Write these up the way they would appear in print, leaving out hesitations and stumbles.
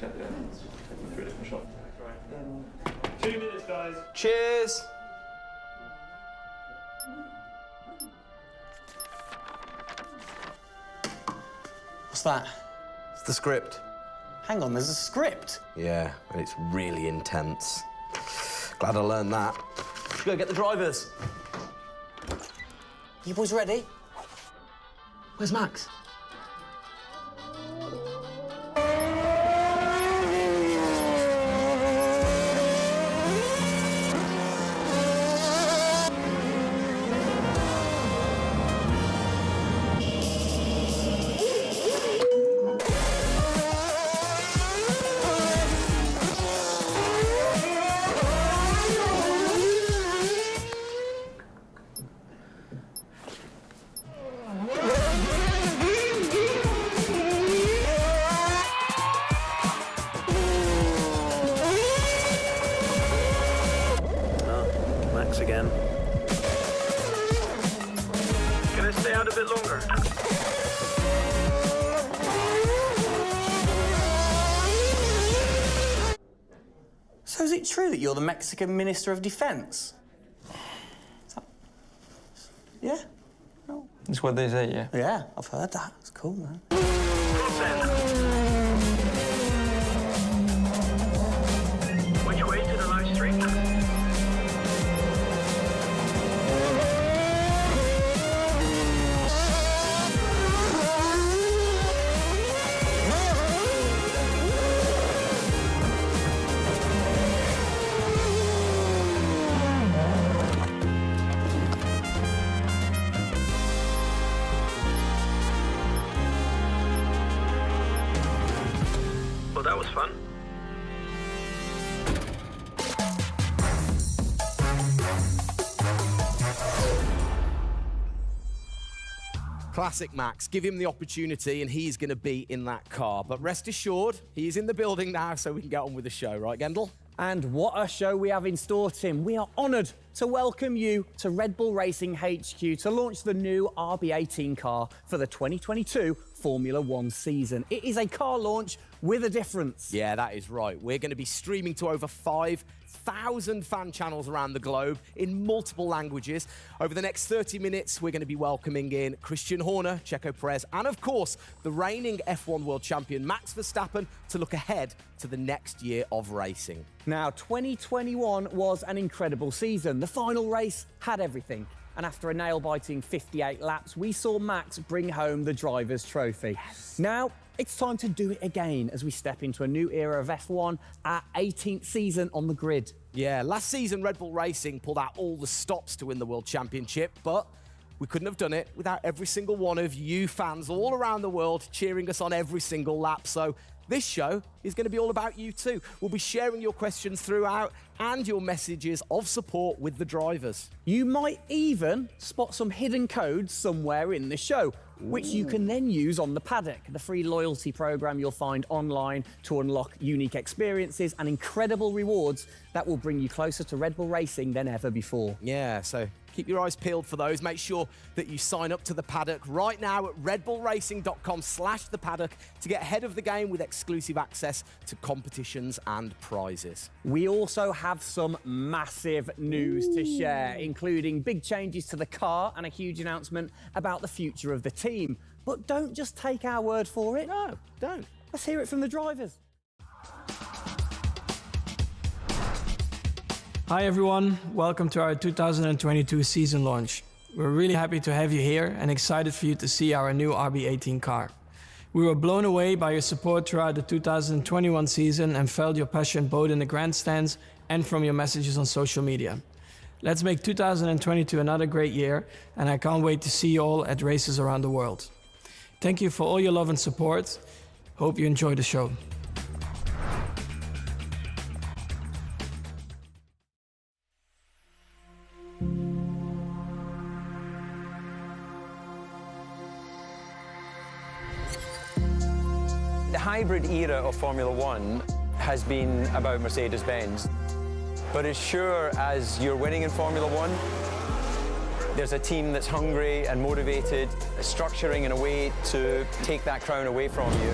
check the taking through a different shot. Right. 2 minutes, guys. Cheers. What's that? It's the script. Hang on, there's a script? Yeah, and it's really intense. Glad I learned that. Let's go get the drivers. You boys ready? Where's Max? Again. Can I stay out a bit longer? So is it true that you're the Mexican Minister of Defense? Yeah? No. That's what they say, yeah. Yeah, I've heard that. It's cool, man. Which way to the live stream? Well, that was fun. Classic Max. Give him the opportunity and he's going to be in that car. But rest assured, he's in the building now so we can get on with the show, right, Gendel? And what a show we have in store, Tim. We are honoured to welcome you to Red Bull Racing HQ to launch the new RB18 car for the 2022 Formula One season. It is a car launch with a difference. Yeah, that is right. We're going to be streaming to over 5,000 fan channels around the globe in multiple languages. Over the next 30 minutes, we're going to be welcoming in Christian Horner, Checo Perez, and of course, the reigning F1 World Champion Max Verstappen to look ahead to the next year of racing. Now, 2021 was an incredible season. The final race had everything. And after a nail-biting 58 laps, we saw Max bring home the Drivers' Trophy. Yes. Now, it's time to do it again as we step into a new era of F1, our 18th season on the grid. Yeah, last season Red Bull Racing pulled out all the stops to win the World Championship, but we couldn't have done it without every single one of you fans all around the world cheering us on every single lap. So this show is going to be all about you too. We'll be sharing your questions throughout and your messages of support with the drivers. You might even spot some hidden codes somewhere in the show, which you can then use on the paddock, the free loyalty program you'll find online to unlock unique experiences and incredible rewards that will bring you closer to Red Bull Racing than ever before. Yeah, so keep your eyes peeled for those. Make sure that you sign up to the paddock right now at redbullracing.com/the paddock to get ahead of the game with exclusive access to competitions and prizes. We also have some massive news to share, including big changes to the car and a huge announcement about the future of the team. But don't just take our word for it. No, don't. Let's hear it from the drivers. Hi everyone, welcome to our 2022 season launch. We're really happy to have you here and excited for you to see our new RB18 car. We were blown away by your support throughout the 2021 season and felt your passion both in the grandstands and from your messages on social media. Let's make 2022 another great year, and I can't wait to see you all at races around the world. Thank you for all your love and support. Hope you enjoy the show. The hybrid era of Formula One has been about Mercedes-Benz. But as sure as you're winning in Formula One, there's a team that's hungry and motivated, structuring in a way to take that crown away from you.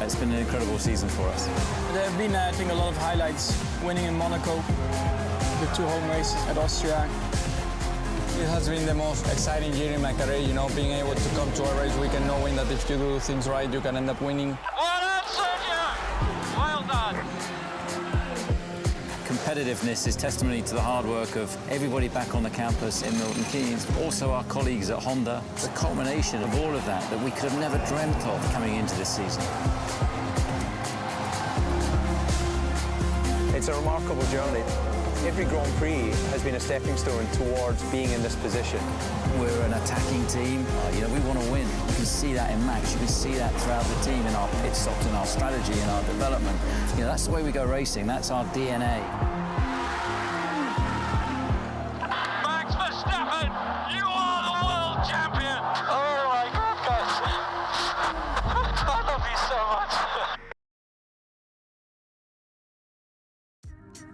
It's been an incredible season for us. There have been, I think, a lot of highlights. Winning in Monaco, the 2 home races at Austria. It has been the most exciting year in my career, you know, being able to come to a race weekend knowing that if you do things right, you can end up winning. Well done, Sergio! Well done. Competitiveness is testimony to the hard work of everybody back on the campus in Milton Keynes, also our colleagues at Honda. It's a culmination of all of that we could have never dreamt of coming into this season. It's a remarkable journey. Every Grand Prix has been a stepping stone towards being in this position. We're an attacking team. You know, we want to win. You can see that in Max. You can see that throughout the team in our pit stops, in our strategy, in our development. You know, that's the way we go racing. That's our DNA. Max Verstappen, you are the world champion! Oh my goodness! I love you so much.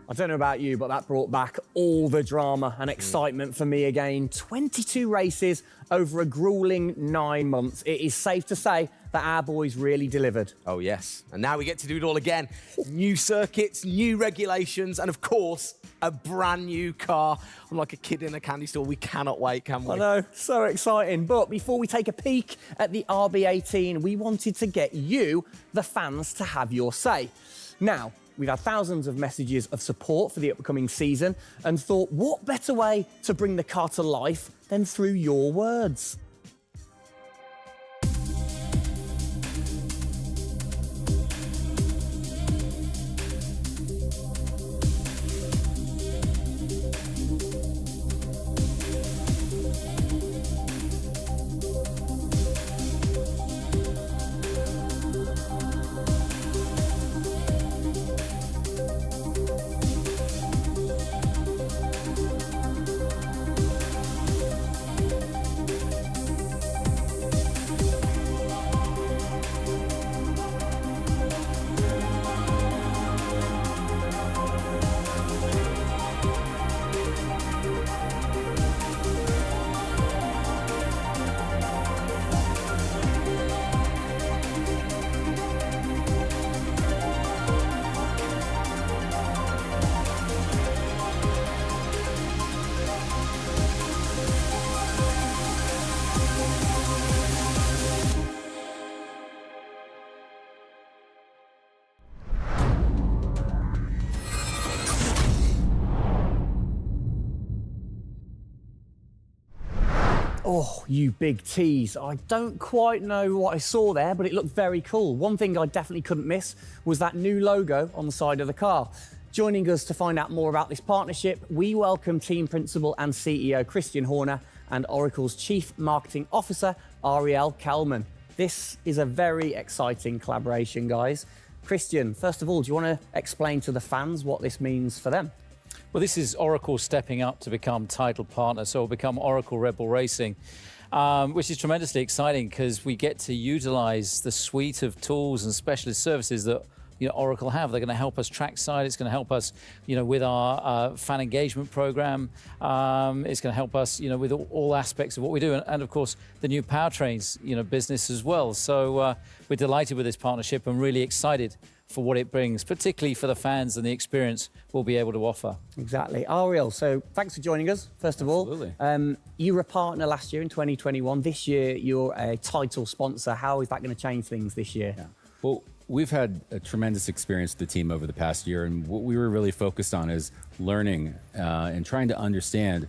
I don't know about you, but that brought back all the drama and excitement for me again. 22 races over a grueling 9 months. It is safe to say that our boys really delivered. Oh, yes. And now we get to do it all again. New circuits, new regulations, and of course, a brand new car. I'm like a kid in a candy store. We cannot wait, can we? I know, so exciting. But before we take a peek at the RB18, we wanted to get you, the fans, to have your say. Now, we've had thousands of messages of support for the upcoming season and thought, what better way to bring the car to life than through your words? Oh, you big tease. I don't quite know what I saw there, but it looked very cool. One thing I definitely couldn't miss was that new logo on the side of the car. Joining us to find out more about this partnership, we welcome team principal and CEO Christian Horner and Oracle's Chief Marketing Officer, Ariel Kelman. This is a very exciting collaboration, guys. Christian, first of all, do you want to explain to the fans what this means for them? Well, this is Oracle stepping up to become title partner, so it'll become Oracle Red Bull Racing, which is tremendously exciting because we get to utilize the suite of tools and specialist services that Oracle have. They're going to help us trackside. It's going to help us, with our fan engagement program. It's going to help us, with all aspects of what we do, and of course the new powertrains, business as well. So we're delighted with this partnership and really excited for what it brings, particularly for the fans and the experience we'll be able to offer. Exactly. Ariel, so thanks for joining us, first of all. You were a partner last year in 2021. This year, you're a title sponsor. How is that going to change things this year? Well, we've had a tremendous experience with the team over the past year, and what we were really focused on is learning and trying to understand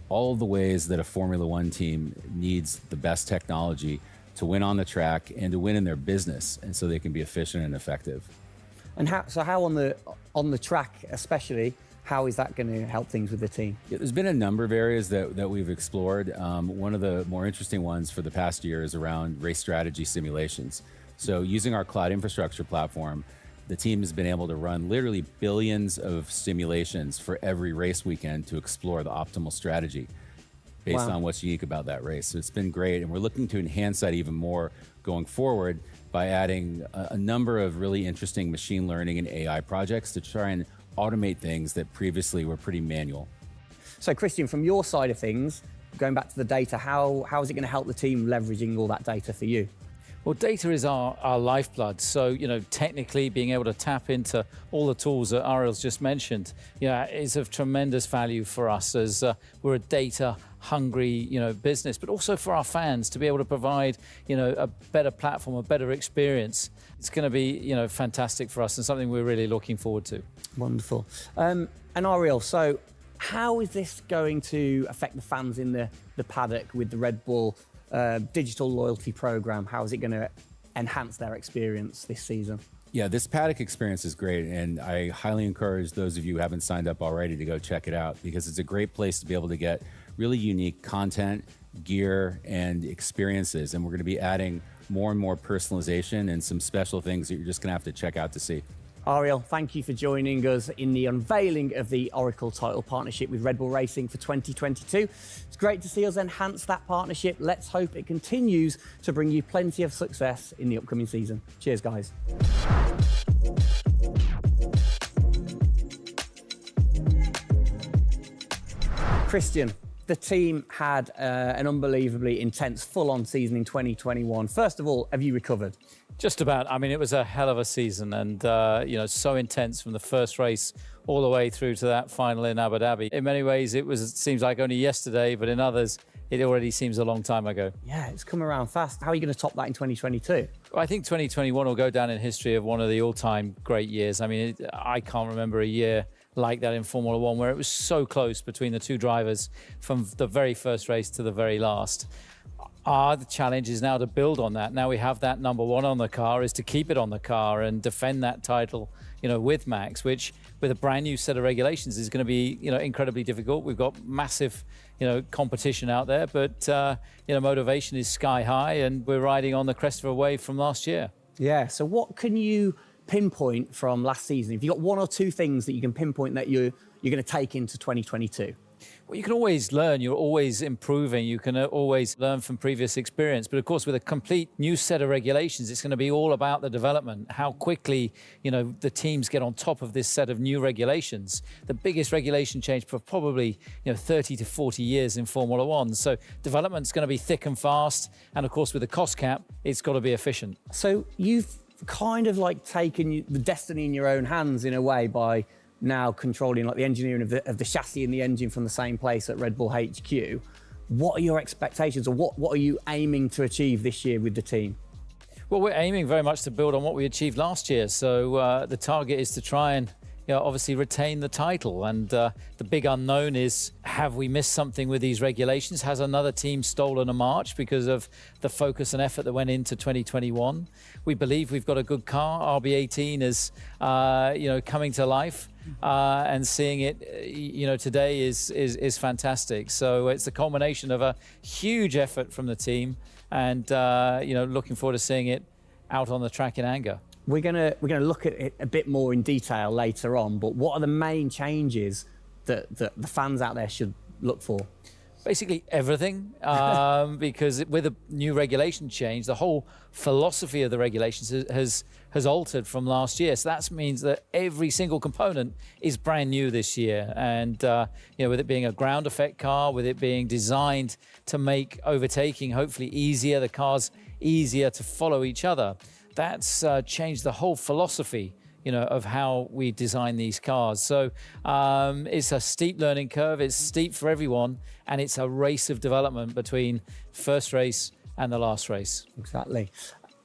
all of the ways that a Formula One team needs the best technology to win on the track and to win in their business, and so they can be efficient and effective. And how on the track especially, how is that going to help things with the team? Yeah, there's been a number of areas that we've explored. One of the more interesting ones for the past year is around race strategy simulations. So using our cloud infrastructure platform, the team has been able to run literally billions of simulations for every race weekend to explore the optimal strategy based on what's unique about that race. So it's been great, and we're looking to enhance that even more going forward by adding a number of really interesting machine learning and AI projects to try and automate things that previously were pretty manual. So Christian, from your side of things, going back to the data, how is it going to help the team leveraging all that data for you? Well, data is our lifeblood. So, technically being able to tap into all the tools that Ariel's just mentioned, is of tremendous value for us as we're a data-hungry, business, but also for our fans to be able to provide, a better platform, a better experience. It's going to be, fantastic for us and something we're really looking forward to. Wonderful. And Ariel, so how is this going to affect the fans in the paddock with the Red Bull digital loyalty program? How is it going to enhance their experience this season? Yeah, this paddock experience is great, and I highly encourage those of you who haven't signed up already to go check it out, because it's a great place to be able to get really unique content, gear, and experiences. And we're going to be adding more and more personalization and some special things that you're just going to have to check out to see. Ariel, thank you for joining us in the unveiling of the Oracle title partnership with Red Bull Racing for 2022. It's great to see us enhance that partnership. Let's hope it continues to bring you plenty of success in the upcoming season. Cheers, guys. Christian, the team had an unbelievably intense, full-on season in 2021. First of all, have you recovered? Just about. I mean, it was a hell of a season, and so intense from the first race all the way through to that final in Abu Dhabi. In many ways, it seems like only yesterday, but in others, it already seems a long time ago. Yeah, it's come around fast. How are you going to top that in 2022? Well, I think 2021 will go down in history of one of the all-time great years. I mean, I can't remember a year like that in Formula One, where it was so close between the two drivers from the very first race to the very last. The challenge is now to build on that. Now we have that number one on the car, is to keep it on the car and defend that title, with Max, which with a brand new set of regulations is going to be, incredibly difficult. We've got massive, competition out there, but, motivation is sky high, and we're riding on the crest of a wave from last year. Yeah, so what can you pinpoint from last season? If you've got one or two things that you can pinpoint that you're going to take into 2022? Well, you can always learn. You're always improving. You can always learn from previous experience. But of course, with a complete new set of regulations, it's going to be all about the development, how quickly, the teams get on top of this set of new regulations. The biggest regulation change for probably, 30 to 40 years in Formula One. So development's going to be thick and fast. And of course, with the cost cap, it's got to be efficient. So you've kind of like taken the destiny in your own hands in a way by now controlling like the engineering of the chassis and the engine from the same place at Red Bull HQ. What are your expectations, or what are you aiming to achieve this year with the team? Well, we're aiming very much to build on what we achieved last year. So the target is to try and obviously retain the title. And the big unknown is, have we missed something with these regulations? Has another team stolen a march because of the focus and effort that went into 2021? We believe we've got a good car. RB18 is, coming to life. And seeing it, today is fantastic. So it's a culmination of a huge effort from the team, and looking forward to seeing it out on the track in anger. We're gonna look at it a bit more in detail later on. But what are the main changes that the fans out there should look for? Basically everything, because with a new regulation change, the whole philosophy of the regulations has altered from last year. So that means that every single component is brand new this year. And with it being a ground effect car, with it being designed to make overtaking hopefully easier, the cars easier to follow each other, that's changed the whole philosophy of how we design these cars. So it's a steep learning curve. It's steep for everyone, and it's a race of development between first race and the last race. Exactly.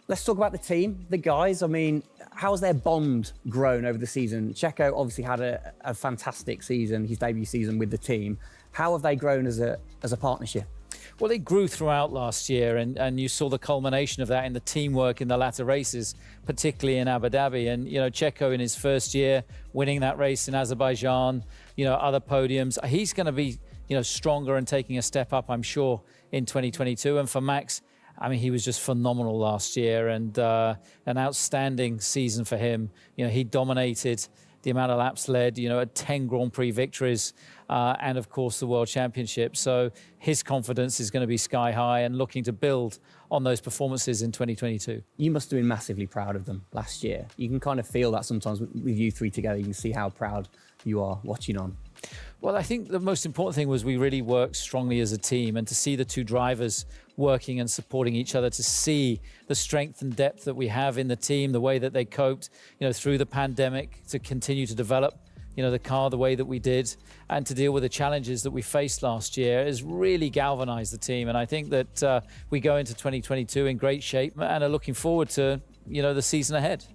Let's talk about the team, the guys. I mean, how's their bond grown over the season? Checo obviously had a fantastic season, his debut season with the team. How have they grown as a partnership? Well, they grew throughout last year, and you saw the culmination of that in the teamwork in the latter races, particularly in Abu Dhabi. And, you know, Checo in his first year, winning that race in Azerbaijan, you know, other podiums. He's going to be, you know, stronger and taking a step up, I'm sure, in 2022. And for Max, I mean, he was just phenomenal last year, and an outstanding season for him. You know, he dominated the amount of laps led, you know, at 10 Grand Prix victories, and of course the World Championship. So his confidence is going to be sky high and looking to build on those performances in 2022. You must have been massively proud of them last year. You can kind of feel that sometimes with you three together. You can see how proud you are watching on. Well, I think the most important thing was we really worked strongly as a team, and to see the two drivers working and supporting each other, to see the strength and depth that we have in the team, the way that they coped, you know, through the pandemic, to continue to develop, you know, the car the way that we did, and to deal with the challenges that we faced last year has really galvanized the team. And I think that we go into 2022 in great shape and are looking forward to, you know, the season ahead.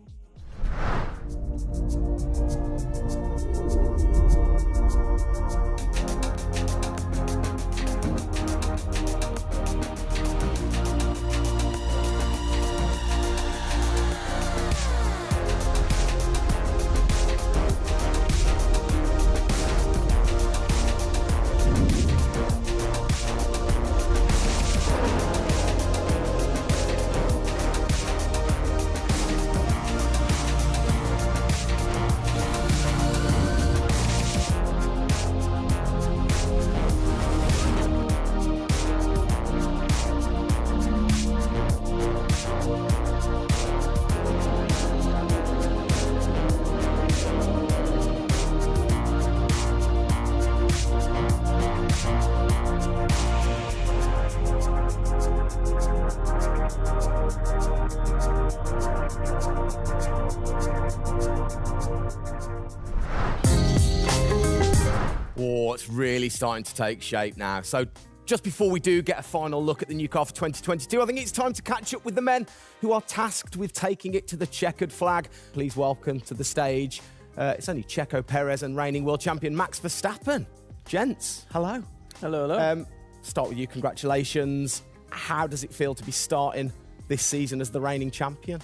Oh, it's really starting to take shape now. So just before we do get a final look at the new car for 2022, I think it's time to catch up with the men who are tasked with taking it to the checkered flag. Please welcome to the stage, it's only Checo Perez and reigning world champion Max Verstappen. Gents, hello. Hello, hello. Start with you, congratulations. How does it feel to be starting this season as the reigning champion?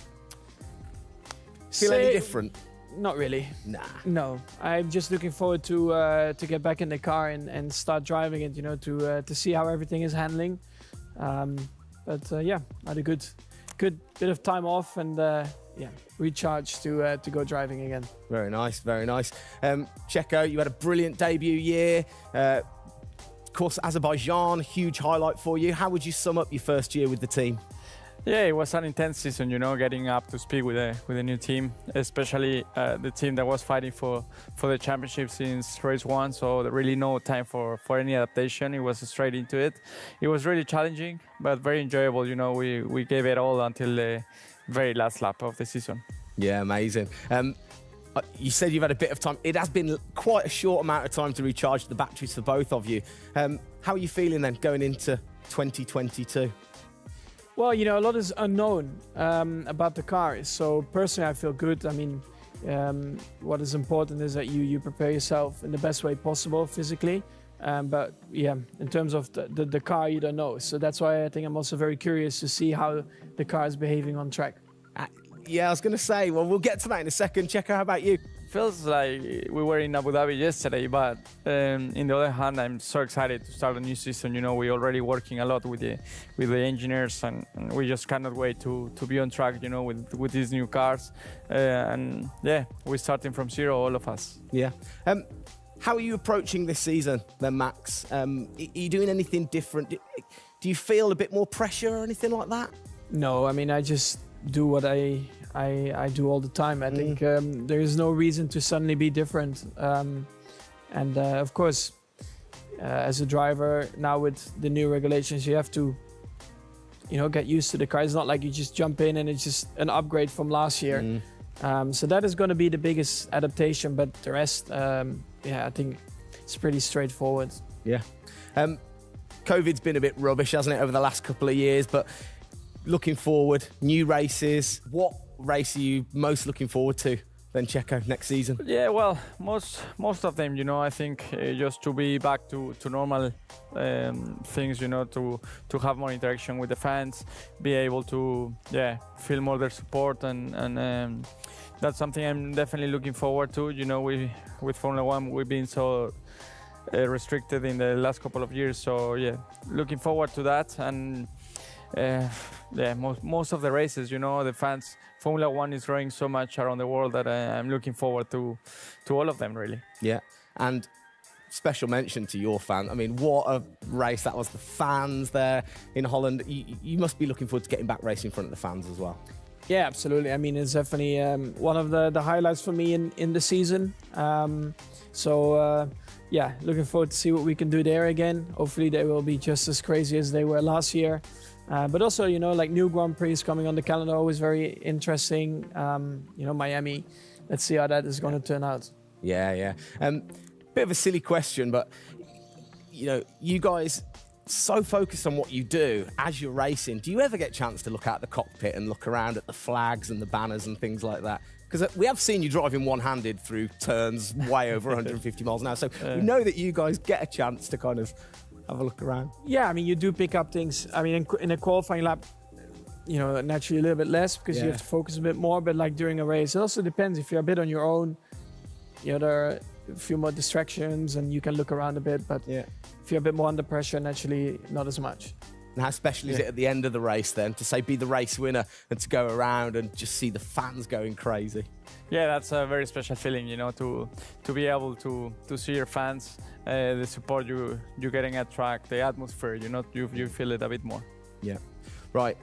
Feel any different? Not really. Nah. No, I'm just looking forward to get back in the car and start driving it. You know, to see how everything is handling. Yeah, I had a good bit of time off and recharge to go driving again. Very nice, very nice. Checo, you had a brilliant debut year. Of course, Azerbaijan, huge highlight for you. How would you sum up your first year with the team? Yeah, it was an intense season, you know, getting up to speed with the new team, especially the team that was fighting for the championship since race one. So there really no time for any adaptation. It was straight into it. It was really challenging, but very enjoyable. You know, we gave it all until the very last lap of the season. Yeah, amazing. You said you've had a bit of time. It has been quite a short amount of time to recharge the batteries for both of you. How are you feeling then going into 2022? Well, you know, a lot is unknown about the car. So personally, I feel good. I mean, what is important is that you prepare yourself in the best way possible physically. But yeah, in terms of the car, you don't know. So that's why I think I'm also very curious to see how the car is behaving on track. Yeah, I was going to say, well, we'll get to that in a second. Checo, how about you? Feels like we were in Abu Dhabi yesterday, but in the other hand, I'm so excited to start a new season. You know, we're already working a lot with the engineers, and we just cannot wait to be on track, you know, with these new cars. And yeah, we're starting from zero, all of us. Yeah. How are you approaching this season then, Max? Are you doing anything different? Do you feel a bit more pressure or anything like that? No, I mean, I just do what I do all the time. I think there is no reason to suddenly be different. Of course, as a driver now with the new regulations, you have to, you know, get used to the car. It's not like you just jump in and it's just an upgrade from last year. So that is going to be the biggest adaptation. But the rest, I think it's pretty straightforward. Yeah. COVID's been a bit rubbish, hasn't it, over the last couple of years? But looking forward, new races. What race are you most looking forward to then, Checo, next season? Yeah, well, most of them, I think just to be back to normal things, to have more interaction with the fans, be able to, feel more their support, and that's something I'm definitely looking forward to. With Formula One, we've been so restricted in the last couple of years, so looking forward to that. And most of the races, the fans, Formula One is growing so much around the world that I'm looking forward to all of them, really. Yeah, and special mention to your fan. I mean, what a race that was. The fans there in Holland. You must be looking forward to getting back racing in front of the fans as well. Yeah, absolutely. I mean, it's definitely one of the highlights for me in the season. Looking forward to see what we can do there again. Hopefully they will be just as crazy as they were last year. But also, like new Grand Prix coming on the calendar, always very interesting. Miami, let's see how that is going to turn out. Yeah. Bit of a silly question, but, you guys so focused on what you do as you're racing. Do you ever get a chance to look out the cockpit and look around at the flags and the banners and things like that? Because we have seen you driving one-handed through turns way over 150 miles an hour. So we know that you guys get a chance to kind of have a look around. Yeah, I mean, you do pick up things. I mean, in a qualifying lap, naturally a little bit less because you have to focus a bit more. But like during a race, it also depends. If you're a bit on your own, there are a few more distractions and you can look around a bit. But if you're a bit more under pressure, naturally not as much. And how special is it at the end of the race then to say be the race winner and to go around and just see the fans going crazy? Yeah, that's a very special feeling, to be able to see your fans, the support you're getting at track, the atmosphere, you feel it a bit more. Yeah. Right.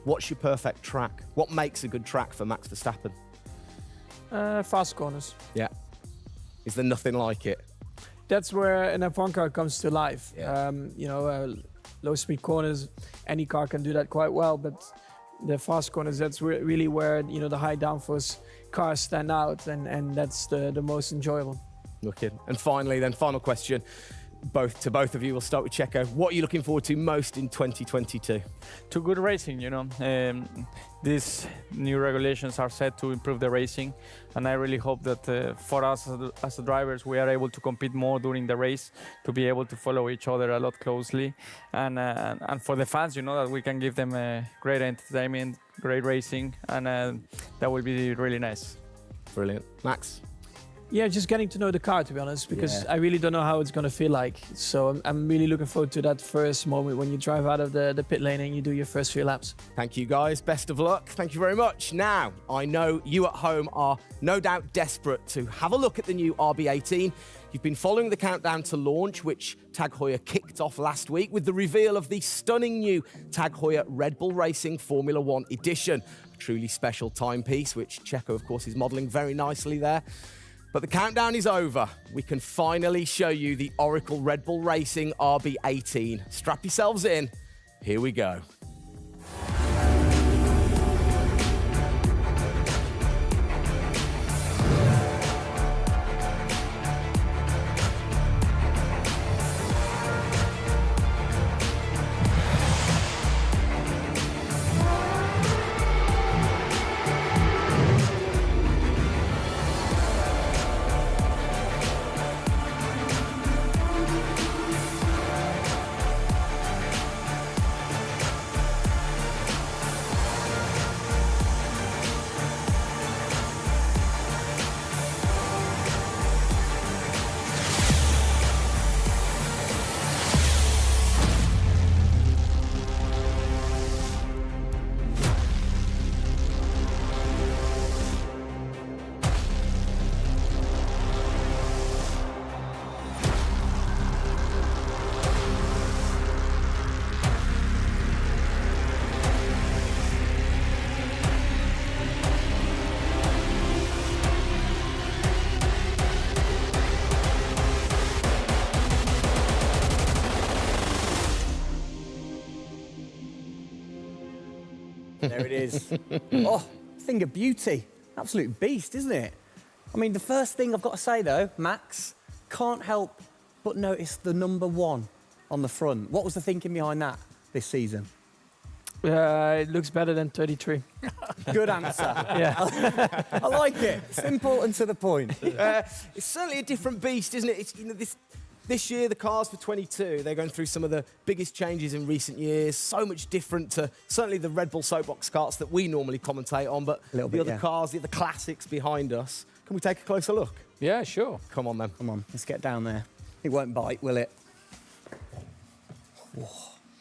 What's your perfect track? What makes a good track for Max Verstappen? Fast corners. Yeah. Is there nothing like it? That's where an F1 car comes to life. Yeah. Low-speed corners, any car can do that quite well, but the fast corners, that's really where, the high downforce cars stand out, and that's the most enjoyable. Wicked. And finally, then, final question, to both of you. We'll start with Checo. What are you looking forward to most in 2022? To good racing, these new regulations are set to improve the racing, and I really hope that for us as the drivers, we are able to compete more during the race, to be able to follow each other a lot closely, and for the fans, that we can give them great entertainment, great racing, and that will be really nice. Brilliant. Max? Yeah, just getting to know the car, to be honest, because I really don't know how it's going to feel like. So I'm really looking forward to that first moment when you drive out of the pit lane and you do your first few laps. Thank you, guys. Best of luck. Thank you very much. Now, I know you at home are no doubt desperate to have a look at the new RB18. You've been following the countdown to launch, which Tag Heuer kicked off last week with the reveal of the stunning new Tag Heuer Red Bull Racing Formula One edition. A truly special timepiece, which Checo, of course, is modelling very nicely there. But the countdown is over. We can finally show you the Oracle Red Bull Racing RB18. Strap yourselves in. Here we go. There it is. Oh, thing of beauty. Absolute beast, isn't it? I mean, the first thing I've got to say, though, Max, can't help but notice the number 1 on the front. What was the thinking behind that this season? It looks better than 33. Good answer. Yeah. I like it. Simple and to the point. It's certainly a different beast, isn't it? It's, this year, the cars for 22, they're going through some of the biggest changes in recent years. So much different to certainly the Red Bull soapbox karts that we normally commentate on, but the other cars, the other classics behind us. Can we take a closer look? Yeah, sure. Come on, then. Come on, let's get down there. It won't bite, will it?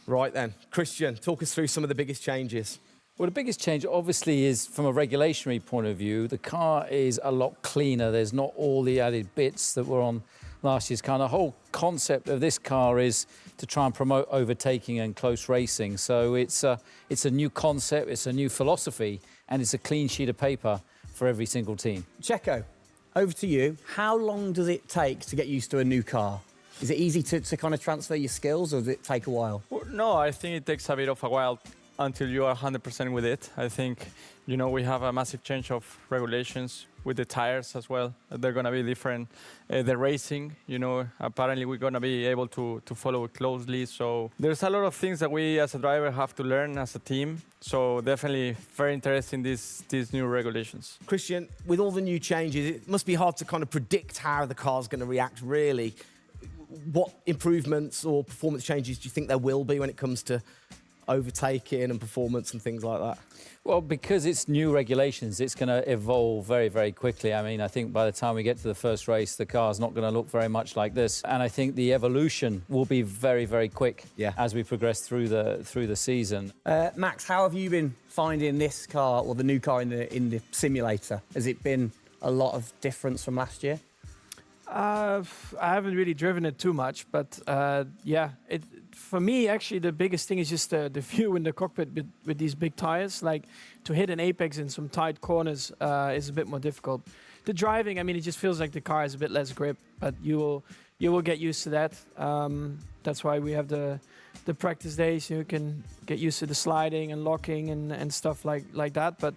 Right then. Christian, talk us through some of the biggest changes. Well, the biggest change, obviously, is from a regulatory point of view. The car is a lot cleaner. There's not all the added bits that were on last year's car. The whole concept of this car is to try and promote overtaking and close racing. So it's a new concept, it's a new philosophy, and it's a clean sheet of paper for every single team. Checo, over to you. How long does it take to get used to a new car? Is it easy to kind of transfer your skills, or does it take a while? Well, no, I think it takes a bit of a while until you are 100% with it. I think, you know, we have a massive change of regulations with the tires as well. They're going to be different. The racing, you know, apparently we're going to be able to follow it closely. So there's a lot of things that we as a driver have to learn as a team. So definitely very interesting, these new regulations. Christian, with all the new changes, it must be hard to kind of predict how the car's going to react, really. What improvements or performance changes do you think there will be when it comes to overtaking and performance and things like that? Well, because it's new regulations, it's going to evolve very, very quickly. I mean, I think by the time we get to the first race, the car's not going to look very much like this. And I think the evolution will be very, very quick as we progress through the season. Max, how have you been finding this car, or the new car in the simulator? Has it been a lot of difference from last year? I haven't really driven it too much, but yeah, for me, actually, the biggest thing is just the view in the cockpit with these big tires. Like, to hit an apex in some tight corners is a bit more difficult. The driving, I mean, it just feels like the car has a bit less grip, but you will get used to that. That's why we have the practice days. You can get used to the sliding and locking and stuff like that. But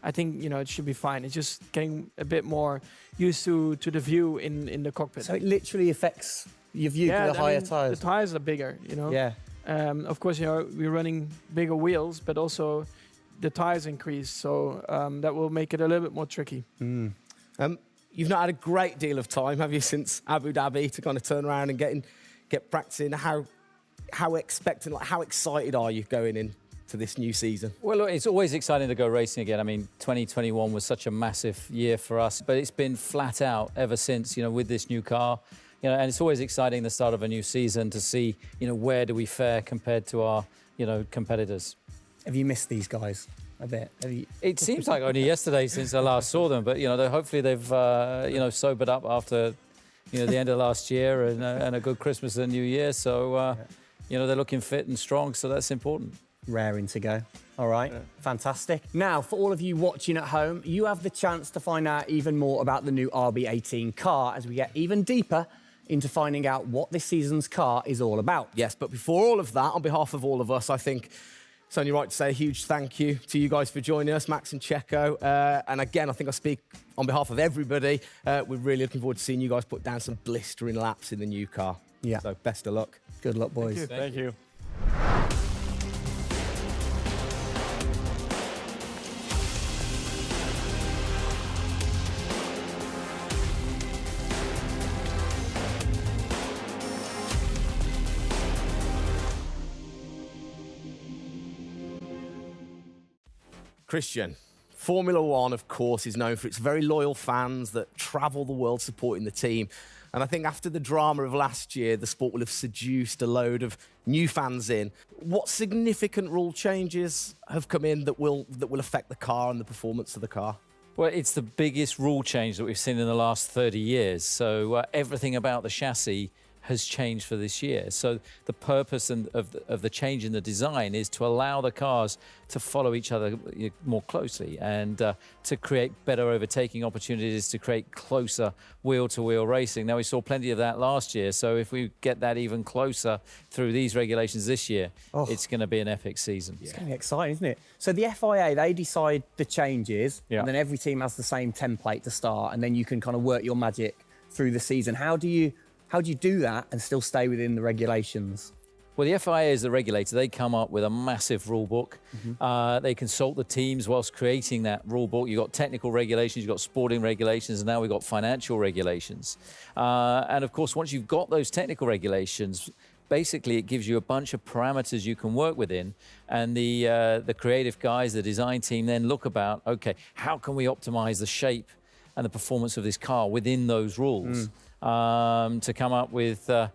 I think, you know, it should be fine. It's just getting a bit more used to the view in the cockpit. So it literally affects your view to the higher tyres? The tyres are bigger, you know. Yeah. Of course, you know, we're running bigger wheels, but also the tyres increase. So that will make it a little bit more tricky. You've not had a great deal of time, have you, since Abu Dhabi, to kind of turn around and get practicing? How expectant, like, how excited are you going in to this new season? Well, look, it's always exciting to go racing again. I mean, 2021 was such a massive year for us, but it's been flat out ever since, you know, with this new car. You know, and it's always exciting the start of a new season to see, you know, where do we fare compared to our, you know, competitors. Have you missed these guys a bit? It seems like only yesterday since I last saw them, but, you know, hopefully they've, you know, sobered up after, you know, the end of last year and a good Christmas and New Year. So, you know, they're looking fit and strong, so that's important. Raring to go. All right, fantastic. Now, for all of you watching at home, you have the chance to find out even more about the new RB18 car as we get even deeper into finding out what this season's car is all about. Yes, but before all of that, on behalf of all of us, I think it's only right to say a huge thank you to you guys for joining us, Max and Checo. And again, I think I speak on behalf of everybody. We're really looking forward to seeing you guys put down some blistering laps in the new car. Yeah. So best of luck. Good luck, boys. Thank you. Christian, Formula One, of course, is known for its very loyal fans that travel the world supporting the team. And I think after the drama of last year, the sport will have seduced a load of new fans in. What significant rule changes have come in that will affect the car and the performance of the car? Well, it's the biggest rule change that we've seen in the last 30 years. So everything about the chassis has changed for this year. So the purpose of the change in the design is to allow the cars to follow each other more closely and to create better overtaking opportunities, to create closer wheel-to-wheel racing. Now, we saw plenty of that last year, so if we get that even closer through these regulations this year, it's going to be an epic season. It's going to be exciting, isn't it? So the FIA, they decide the changes, and then every team has the same template to start, and then you can kind of work your magic through the season. How do you do that and still stay within the regulations? Well, the FIA is the regulator. They come up with a massive rule book. They consult the teams whilst creating that rule book. You've got technical regulations, you've got sporting regulations, and now we've got financial regulations. And of course, once you've got those technical regulations, basically it gives you a bunch of parameters you can work within. And the creative guys, the design team then look about, okay, how can we optimize the shape and the performance of this car within those rules to come up with the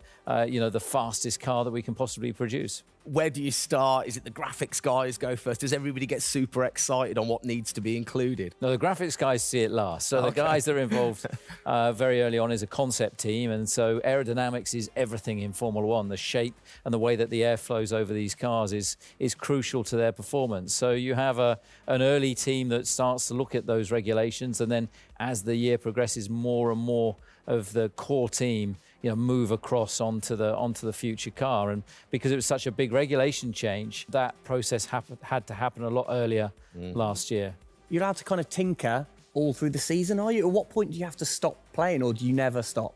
fastest car that we can possibly produce. Where do you start? Is it the graphics guys go first? Does everybody get super excited on what needs to be included? No, the graphics guys see it last. So the guys that are involved very early on is a concept team. And so aerodynamics is everything in Formula One. The shape and the way that the air flows over these cars is crucial to their performance. So you have an early team that starts to look at those regulations. And then as the year progresses, more and more of the core team move across onto the future car. And because it was such a big regulation change, that process had to happen a lot earlier last year. You're allowed to kind of tinker all through the season, are you? At what point do you have to stop playing, or do you never stop?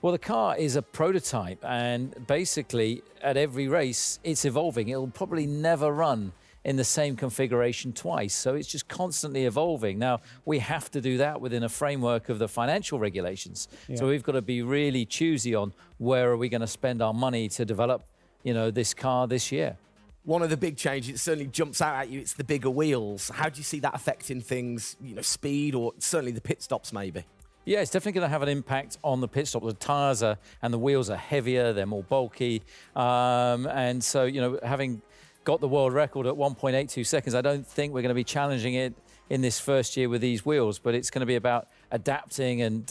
Well, the car is a prototype, and basically at every race it's evolving. It'll probably never run in the same configuration twice. So it's just constantly evolving. Now, we have to do that within a framework of the financial regulations. Yeah. So we've got to be really choosy on where are we going to spend our money to develop, this car this year. One of the big changes, it certainly jumps out at you, it's the bigger wheels. How do you see that affecting things, speed, or certainly the pit stops maybe? Yeah, it's definitely going to have an impact on the pit stop. The tyres and the wheels are heavier, they're more bulky. And so, having got the world record at 1.82 seconds. I don't think we're going to be challenging it in this first year with these wheels, but it's going to be about adapting and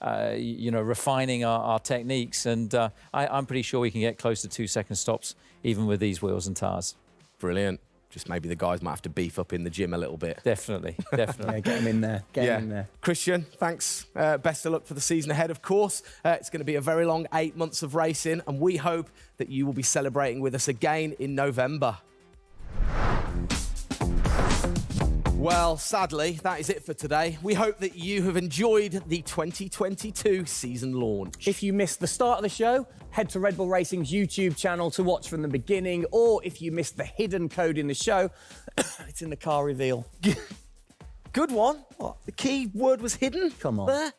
refining our techniques. And I'm pretty sure we can get close to 2-second stops even with these wheels and tyres. Brilliant. Just maybe the guys might have to beef up in the gym a little bit. Definitely. Yeah, get them in there. Get them in there. Christian, thanks. Best of luck for the season ahead, of course. It's going to be a very long 8 months of racing, and we hope that you will be celebrating with us again in November. Well, sadly, that is it for today. We hope that you have enjoyed the 2022 season launch. If you missed the start of the show, head to Red Bull Racing's YouTube channel to watch from the beginning, or if you missed the hidden code in the show, it's in the car reveal. Good one. What? The key word was hidden? Come on. There.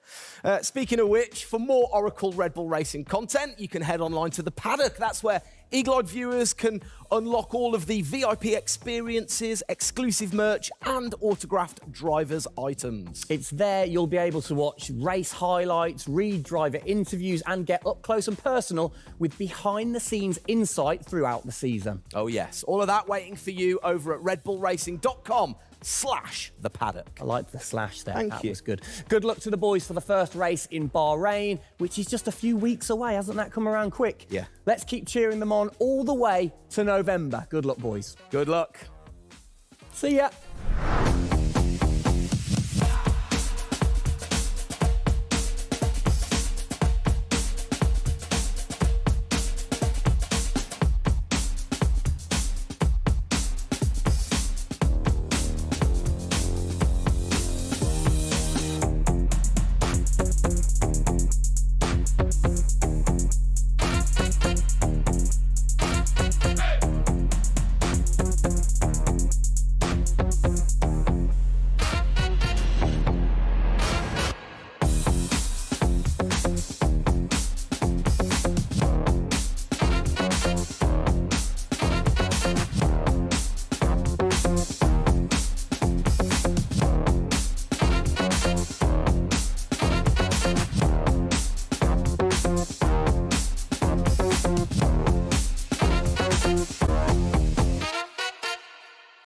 Speaking of which, for more Oracle Red Bull Racing content, you can head online to the paddock. That's where eagle-eyed viewers can unlock all of the VIP experiences, exclusive merch, and autographed drivers' items. It's there you'll be able to watch race highlights, read driver interviews, and get up close and personal with behind-the-scenes insight throughout the season. Oh, yes. All of that waiting for you over at redbullracing.com/the paddock. I like the slash there. Thank you. That was good. Good luck to the boys for the first race in Bahrain, which is just a few weeks away. Hasn't that come around quick? Yeah. Let's keep cheering them on all the way to November. Good luck, boys. Good luck. See ya.